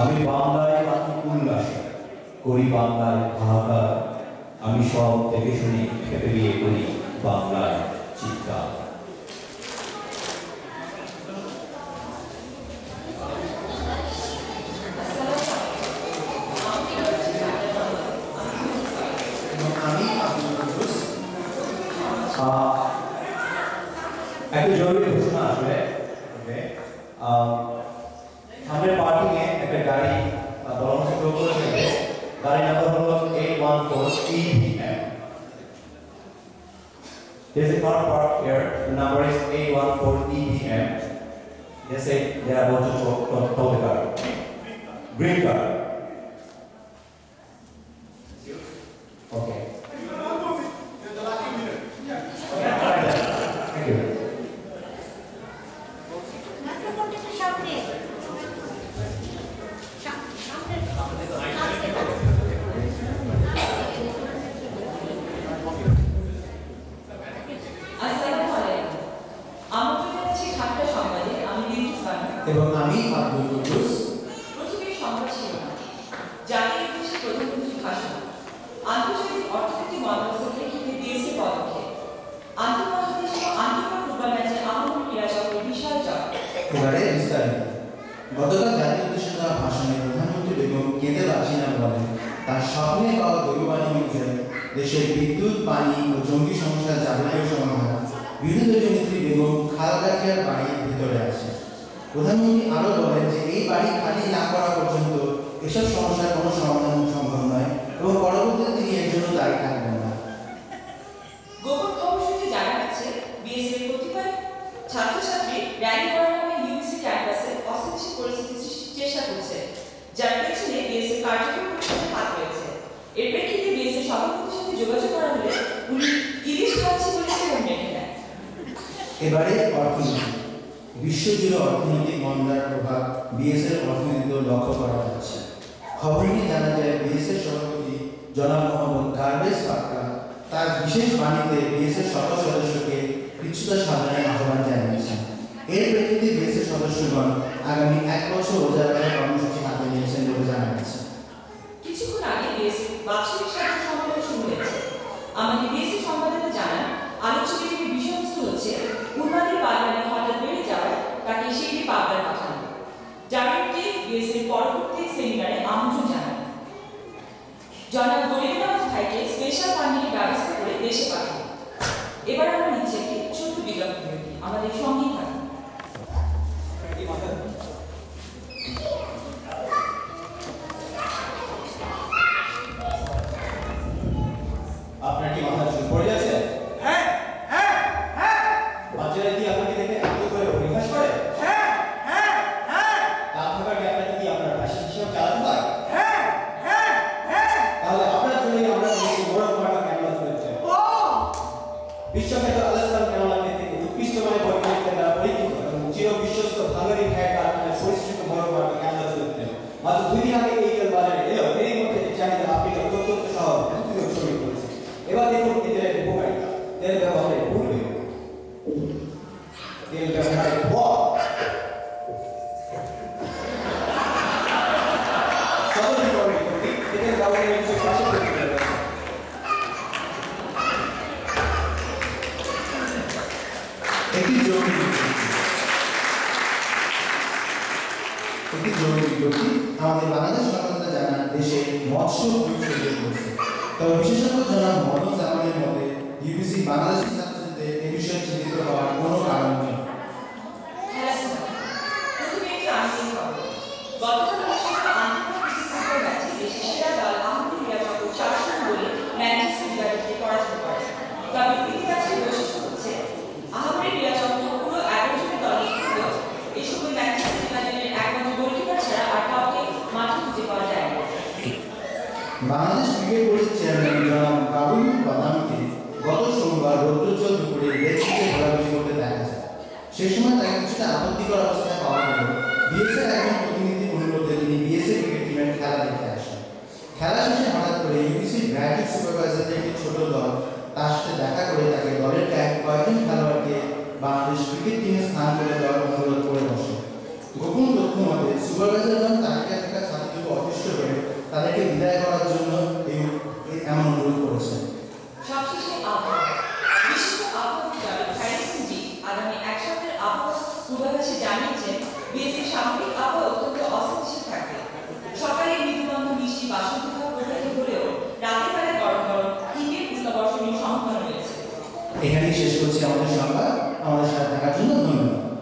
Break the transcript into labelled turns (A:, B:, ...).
A: আমি বাংলায় পাখি উল্লাস করি, বাংলায় হাহাকার। আমি সব থেকে শুনি খেপে গিয়ে করি বাংলায় চিৎকার। একটা জরুরি ঘোষণা আসলে, সামনের পার্কিং এ একটা গাড়ি পরামর্শ করেছে। গাড়ি নাম্বার হলো 814 EVM. There's a car parked here. The number is 814 EVM. They say they are about to tow the car. Green car. Okay. Thank you.
B: এবং আমি আব্দুল কুদ্দুস।
C: পৃথিবীর সংবাদ শিরোনাম, জাতীয় ইতিহাসে প্রধানমন্ত্রীর ভাষণ, আন্তর্জাতিক অর্থনৈতিক মহাসড়ক থেকে বিএসএ পদক্ষেপ, আন্তর্জাতিক ফুটবল ম্যাচে আমন্ত্রণ ক্রীড়াচক্র বিশাল জয়।
B: এবারে বিস্তারিত। গতকাল জাতীয় উদ্দেশ্যে দেওয়া ভাষণে প্রধানমন্ত্রী বেগম কেঁদে বাঁচিয়ে বলেন, তার স্বপ্নে পাওয়া দৈববাণী অনুযায়ী দেশের বিদ্যুৎ, পানি ও জঙ্গি সমস্যার যাবতীয় সমাধান বিরোধী দলীয় নেত্রী বেগম খালেদা জিয়ার বাড়ির ভেতরে আছে। প্রধানমন্ত্রী আরও বলেন যে এই বাড়ি খালি না করা পর্যন্ত এসব সমস্যার কোনো সমাধান সম্ভব নয় এবং পরবর্তীতে তিনি এর জন্য দায়ী থাকবেন না।
C: গোপন খবর সূত্রে জানা গেছে, বিএসএ কতিপয় ছাত্রছাত্রী র্যালি করার নামে ইউবিসি ক্যাম্পাসে অস্থিতিশীল পরিস্থিতি সৃষ্টির চেষ্টা করছে, যার পেছনে বিএসএ কার্যক্রম পরিষদের হাত রয়েছে। এর প্রেক্ষিতে বিএসএ সভাপতির সাথে যোগাযোগ করা হলে উনি ইলিশ খাচ্ছি বলে ফোন রেখে দেন।
B: এবারে অর্থনীতি। বিশ্বজুড়ে অর্থনৈতিক মন্দার প্রভাব বিএসএর অর্থনীতিতেও লক্ষ্য করা যাচ্ছে। খবর নিয়ে জানা যায়, বিএসএর সভাপতি জনাব মোহাম্মদ গার্বেজ পাক্কা তার বিশেষ বাণীতে বিএসএর সকল সদস্যকে কৃচ্ছ্রতা সাধনের আহ্বান জানিয়েছেন। এর প্রেক্ষিতে বিএসএর সদস্যগণ আগামী 1 বছর রোজা রাখার কর্মসূচি হাতে নিয়েছেন বলে জানা গেছে।
C: কিছুক্ষণ আগে বিএসএ বার্ষিক সাধারণ সম্মেলন শুরু হয়েছে। আমাদের বিএসএ সংবাদদাতা জানান, আলোচ্য বিষয়বস্তু হচ্ছে উন্মাদের বাগানে হঠাৎ বেড়ে যাওয়ায় তাকে সেটি পাবনায় পাঠানো। ডাইরেক্টকে বিএসএ পরবর্তী সেমিনারে আমন্ত্রণ জানান। জনাব গরিবনাথ ভাইকে স্পেশাল ফান্ডিংয়ের ব্যবস্থা করে দেশে পাঠানো। এবার আমরা নিচ্ছি একটি ছোট্ট বিজ্ঞাপন বিরতি। আমাদের সঙ্গেই থাকুন।
A: আপনার কি মাথা চুল পড়ে যাচ্ছে?
D: হ্যাঁ হ্যাঁ হ্যাঁ
A: বাচ্চারা কি আপনাকে দেখে আনন্দ করে অভিভাস করে?
D: হ্যাঁ হ্যাঁ হ্যাঁ
A: তা থাকার কি আপনাকে কি আপনার ভাষা হিসেবে চালাতে হয়?
D: হ্যাঁ হ্যাঁ হ্যাঁ
A: তাহলে আপনার জন্যই আমরা এই বড় মার্কা ক্যামেরা তুলেছি।
D: ও
A: বিশ্বখ্যাত আলাস্কান ক্যামেরা থেকে উৎকৃষ্ট মানের বৈজ্ঞানিক দ্বারা পরীক্ষিত এবং চির বিশ্বস্ত হাঙ্গারি হ্যাক কারখানায় পরিচালিত বড় মার্কা ক্যামেরা তুলেছেন। মাত্র 2 দিন আগে এই বাজারে এলো, এরই মধ্যে চাহিদা আফ্রিকা অত্যন্ত সহ দ্রুত ছড়িয়ে পড়েছে। এবার দেখুন এদের উপকারিতা। তেল ব্যবহারের পূর্বে, তেল ব্যবহারের পর, সতর্কীকরণের প্রতি তেল ব্যবহারের কিছু পাশে
B: একটি জরুরি বিজ্ঞপ্তি। আমাদের বাংলাদেশ সরকার জানান, দেশে মৎস্য ছড়িয়ে পড়েছে। তবে বিশেষজ্ঞ জনাব মদন জামানের মতে ইউবিসি বাংলাদেশের ছাত্রছাত্রীদের এ বিষয়ে চিন্তিত হওয়ার কোনো কারণ নেই।
C: গতকাল অনুষ্ঠিত আন্তর্জাতিক ফুটবল ম্যাচে দেশের সেরা দল আহমেদ ক্রীড়াচক্র 4-0 গোলে ম্যানচেস্টার ইউনাইটেডকে পরাজিত করে। তবে ইতিহাসের বৈশিষ্ট্য হচ্ছে, আহমেদ ক্রীড়াচক্র পুরো 11 জনের দলের মধ্যে এই সময় ম্যানচেস্টার ইউনাইটেডের একমাত্র গোলকিপার ছাড়া আর কাউকে মাঠে খুঁজে পাওয়া যায় না।
B: বাংলাদেশ ক্রিকেট বোর্ডের চেয়ারম্যান জনাব বাবুল বাদামকে গত সোমবার রৌদ্রোজ্জ্বল দুপুরে লেগ-পিচে ঘোরাঘুরি করতে দেখা যায়। সেই সময় তাকে কিছুটা আপত্তিকর অবস্থায় পাওয়া গেল। বিএসএর একজন প্রতিনিধি অনুরোধে তিনি বিএসএ ক্রিকেট টিমের খেলা দেখতে আসেন। খেলা শেষে হঠাৎ করে ইউবিসির গ্র্যাজুয়েট সুপারভাইজারদের একটি ছোট দল তার সাথে দেখা করে তাকে দলের কয়েকজন খেলোয়াড়কে বাংলাদেশ ক্রিকেট টিমে স্থান করে দেওয়ার অনুরোধ করে বসে। গোপন তথ্য মতে সুপারভাইজারগণ তালিকায় থাকা এখানেই শেষ করছি আমাদের সংবাদ। আমাদের সাথে থাকার জন্য ধন্যবাদ।